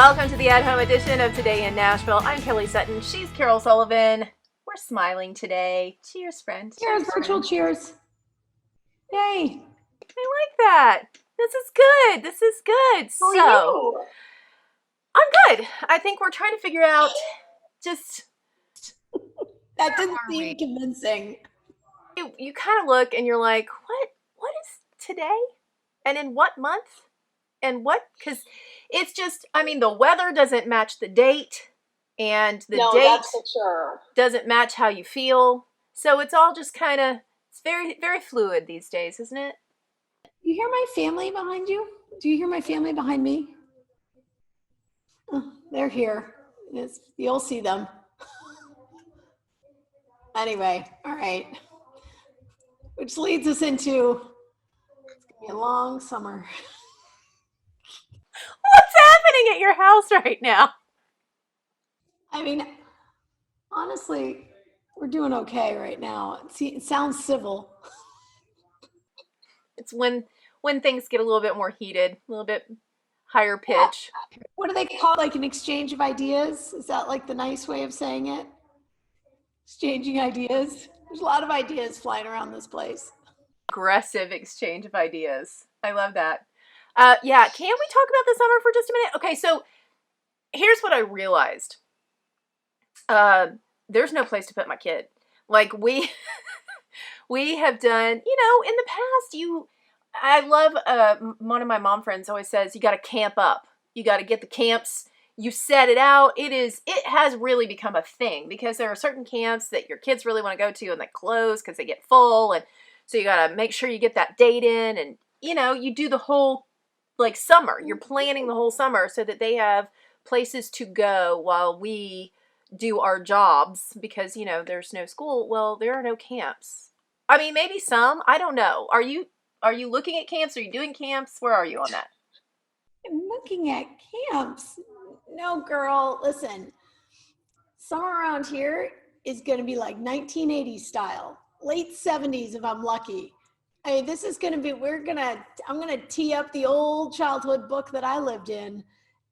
Welcome to the at-home edition of Today in Nashville. I'm Kelly Sutton. She's Carole Sullivan. We're smiling today. Cheers, friend. Cheers, virtual cheers. Yay. I like that. This is good. This is good. How So, are you? I'm good. I think we're trying to figure out just... That didn't seem convincing. You kind of look and you're like, what is today? And in what month? And what? Because it's just, I mean, the weather doesn't match the date. And the date that's for sure. doesn't match how you feel. So it's all just kind of, it's very, very fluid these days, isn't it? You hear my family behind you? Do you hear my family behind me? Oh, they're here. You'll see them. Anyway, all right. Which leads us into, it's going to be a long summer. What's happening at your house right now? I mean, honestly, we're doing okay right now. It sounds civil. It's when things get a little bit more heated, a little bit higher pitch. What do they call it? Like an exchange of ideas? Is that like the nice way of saying it? Exchanging ideas. There's a lot of ideas flying around this place. Aggressive exchange of ideas. I love that. Yeah, can we talk about the summer for just a minute? Okay, so here's what I realized. There's no place to put my kid. Like we have done, in the past, I love, one of my mom friends always says, you got to camp up. You got to get the camps. You set it out. It has really become a thing because there are certain camps that your kids really want to go to and they close because they get full. And so you got to make sure you get that date in and, you do the whole summer. You're planning the whole summer so that they have places to go while we do our jobs because, there's no school. Well, there are no camps. I mean, maybe some, I don't know. Are you looking at camps? Are you doing camps? Where are you on that? I'm looking at camps. No, girl, listen, summer around here is going to be like 1980s style, late 70s if I'm lucky. I mean, this is going to be, I'm going to tee up the old childhood book that I lived in,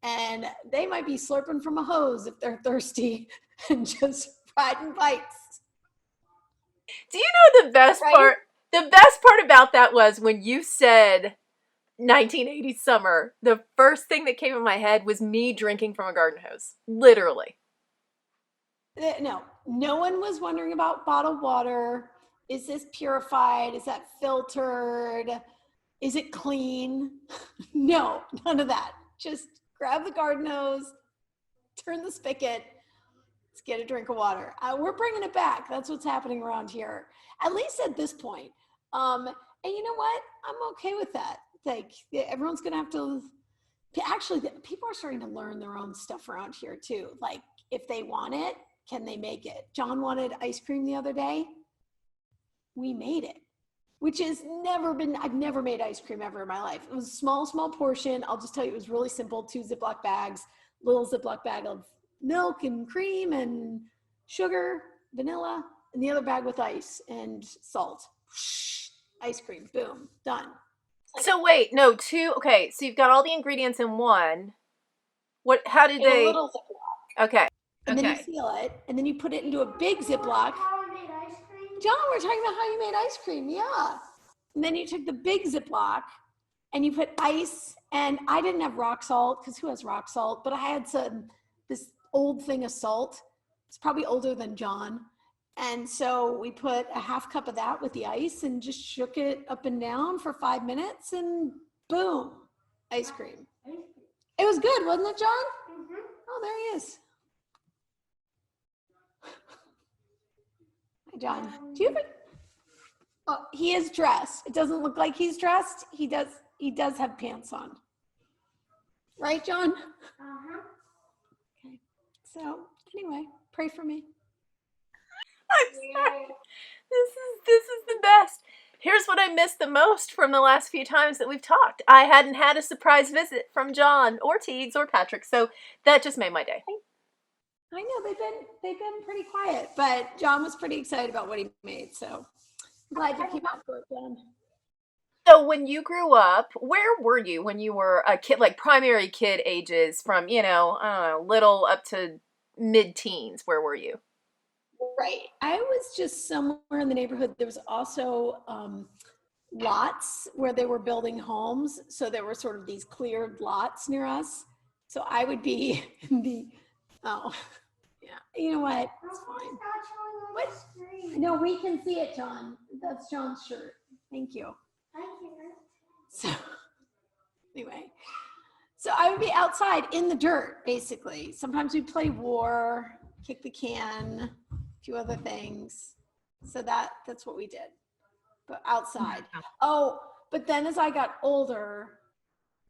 and they might be slurping from a hose if they're thirsty and just riding bikes. Do you know the best part? The best part about that was when you said 1980s summer, the first thing that came in my head was me drinking from a garden hose. Literally. No one was wondering about bottled water. Is this purified? Is that filtered? Is it clean? No, none of that. Just grab the garden hose, turn the spigot, let's get a drink of water. We're bringing it back. That's what's happening around here, at least at this point. And you know what? I'm okay with that. Like, everyone's going to have to, actually, people are starting to learn their own stuff around here too. Like, if they want it, can they make it? John wanted ice cream the other day. We made it, which has I've never made ice cream ever in my life. It was a small portion. I'll just tell you, it was really simple. 2 Ziploc bags, little Ziploc bag of milk and cream and sugar, vanilla, and the other bag with ice and salt. Ice cream, boom, done. So wait, no, 2, okay, so you've got all the ingredients in one. How did they? A little Ziploc. Okay. And then you seal it, and then you put it into a big Ziploc. John, we're talking about how you made ice cream, yeah. And then you took the big Ziploc, and you put ice, and I didn't have rock salt, because who has rock salt? But I had this old thing of salt. It's probably older than John. And so we put a half cup of that with the ice and just shook it up and down for 5 minutes, and boom, ice cream. It was good, wasn't it, John? Mm-hmm. Oh, there he is. Hi, John. Do you have Oh, he is dressed. It doesn't look like he's dressed. He does have pants on. Right, John? Uh-huh. Okay. So anyway, pray for me. I'm sorry. This is the best. Here's what I missed the most from the last few times that we've talked. I hadn't had a surprise visit from John or Teagues or Patrick, so that just made my day. I know they've been pretty quiet, but John was pretty excited about what he made, so I'm glad you came out for it, John. So when you grew up, where were you when you were a kid, like primary kid ages from, you know, I don't know, little up to mid-teens? Where were you? Right. I was just somewhere in the neighborhood. There was also lots where they were building homes. So there were sort of these cleared lots near us. So I would be in the, oh, yeah, you know what? It's fine. What? No, we can see it, John. That's John's shirt. Thank you. So anyway, so I would be outside in the dirt, basically. Sometimes we'd play war, kick the can, a few other things. So that's what we did, but outside. Oh, but then as I got older,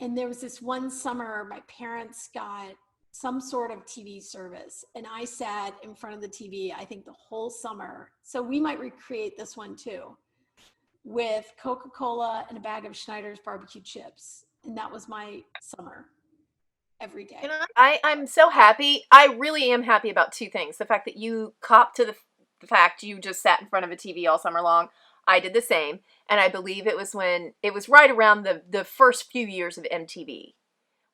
and there was this one summer, my parents got some sort of TV service, and I sat in front of the TV, I think the whole summer. So we might recreate this one too, with Coca-Cola and a bag of Schneider's barbecue chips. And that was my summer every day. And I'm so happy. I really am happy about two things. The fact that you copped to the fact you just sat in front of a TV all summer long. I did the same. And I believe it was right around the first few years of MTV.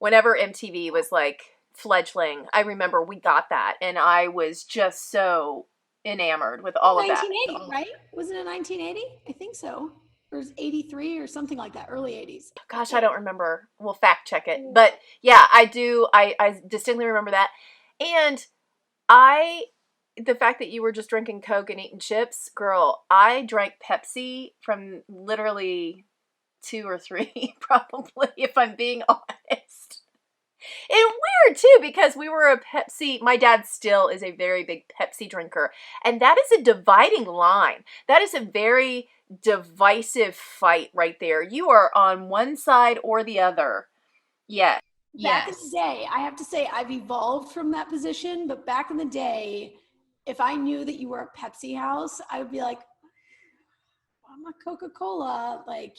Whenever MTV was like fledgling, I remember we got that. And I was just so enamored with all of that. 1980, right? Wasn't it 1980? I think so. Or it was 83 or something like that, early 80s. Gosh, I don't remember. We'll fact check it. But yeah, I do. I distinctly remember that. And the fact that you were just drinking Coke and eating chips, girl, I drank Pepsi from literally 2 or 3, probably, if I'm being honest. And weird too, because we were a Pepsi, my dad still is a very big Pepsi drinker. And that is a dividing line. That is a very divisive fight right there. You are on one side or the other. Yeah. Back in the day, I have to say I've evolved from that position, but back in the day, if I knew that you were a Pepsi house, I would be like, I'm a Coca-Cola, like,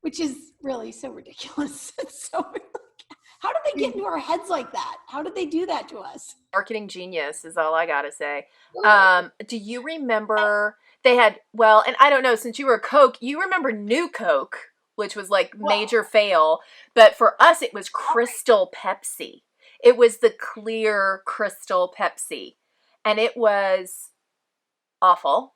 which is really so ridiculous. It's so how did they get into our heads like that? How did they do that to us? Marketing genius is all I gotta say. Do you remember they had, well, and I don't know, since you were a Coke, you remember New Coke, which was like major fail, but for us it was Crystal Pepsi. It was the clear Crystal Pepsi, and it was awful.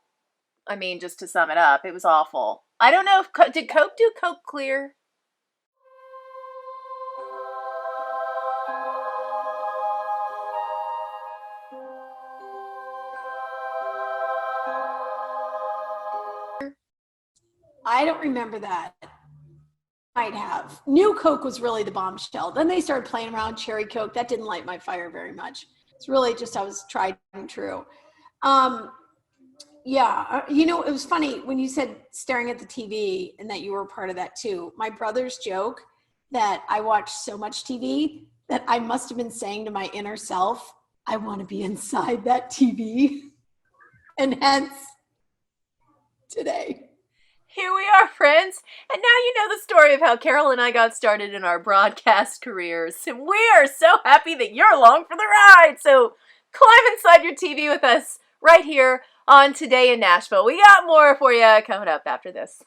I mean, just to sum it up, it was awful. I don't know if did Coke do Coke Clear? I don't remember that. Might have. New Coke was really the bombshell. Then they started playing around Cherry Coke. That didn't light my fire very much. It's really just I was tried and true. Yeah, you know, it was funny when you said staring at the TV and that you were part of that too. My brother's joke that I watched so much TV that I must have been saying to my inner self, I want to be inside that TV. And hence, today. Here we are, friends, and now you know the story of how Carole and I got started in our broadcast careers, and we are so happy that you're along for the ride, so climb inside your TV with us right here on Today in Nashville. We got more for you coming up after this.